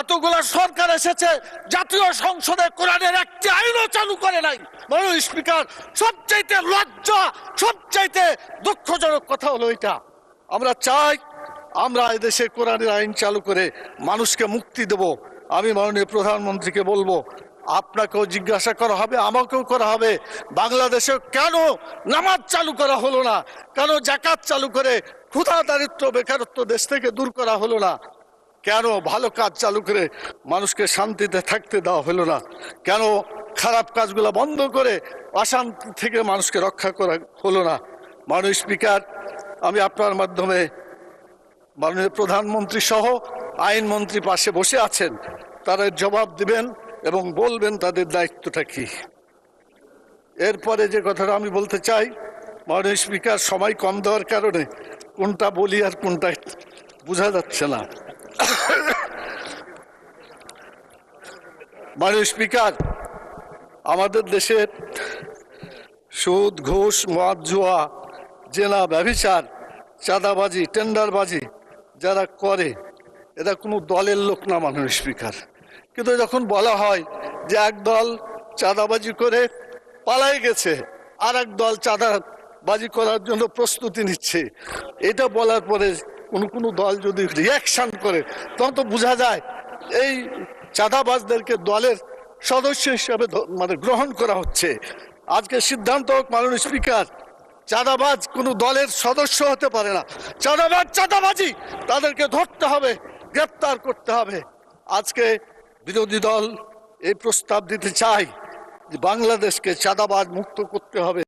এতগুলা সরকার এসেছে, জাতীয় সংসদে কোরআনের একটি আইনও চালু করে নাই। মাননীয় স্পিকার, সবচাইতে লজ্জা, সবচাইতে দুঃখজনক কথা হলো এটা। আমরা চাই আমরা এদেশে কোরআনের আইন চালু করে মানুষকে মুক্তি দেব। আমি মাননীয় প্রধানমন্ত্রীকে বলবো, আপনাকেও জিজ্ঞাসা করা হবে, আমাকেও করা হবে, বাংলাদেশে কেন নামাজ চালু করা হলো না, কেন যাকাত চালু করে ক্ষুধা দারিদ্র বেকারত্ব দেশ থেকে দূর করা হলো না, কেন ভালো কাজ চালু করে মানুষকে শান্তিতে থাকতে দেওয়া হলো না, কেন খারাপ কাজগুলো বন্ধ করে অশান্তি থেকে মানুষকে রক্ষা করা হলো না। মাননীয় স্পিকার, আমি আপনার মাধ্যমে মাননীয় প্রধানমন্ত্রী সহ আইনমন্ত্রী পাশে বসে আছেন, তারা জবাব দিবেন এবং বলবেন তাদের দায়িত্বটা কি। এরপরে যে কথাটা আমি বলতে চাই, মাননীয় স্পিকার, সময় কম দেওয়ার কারণে কোনটা বলি আর কোনটা বোঝা যাচ্ছে না। মাননীয় স্পিকার, আমাদের দেশের সুদ, ঘুষ, মদ, জুয়া, জেনা, ব্যভিচার, চাঁদাবাজি, টেন্ডারবাজি যারা করে, এরা কোনো দলের লোক না মাননীয় স্পিকার। কিন্তু যখন বলা হয় যে এক দল চাঁদাবাজি করে পালাই গেছে, আর এক দল চাঁদাবাজি করার জন্য প্রস্তুতি নিচ্ছে, এটা বলার পরে কোনো দল যদি রিয়াকশন করে, তখন তো বোঝা যায় এই চাঁদাবাজদেরকে দলের সদস্য হিসাবে গ্রহণ করা হচ্ছে। আজকে সিদ্ধান্ত হোক মাননীয় স্পিকার, চাঁদাবাজ কোনো দলের সদস্য হতে পারে না। চাঁদাবাজ চাঁদাবাজি, তাদেরকে ধরতে হবে, গ্রেপ্তার করতে হবে। আজকে বিরোধী দল এই প্রস্তাব দিতে চায় যে বাংলাদেশকে চাঁদাবাজ মুক্ত করতে হবে।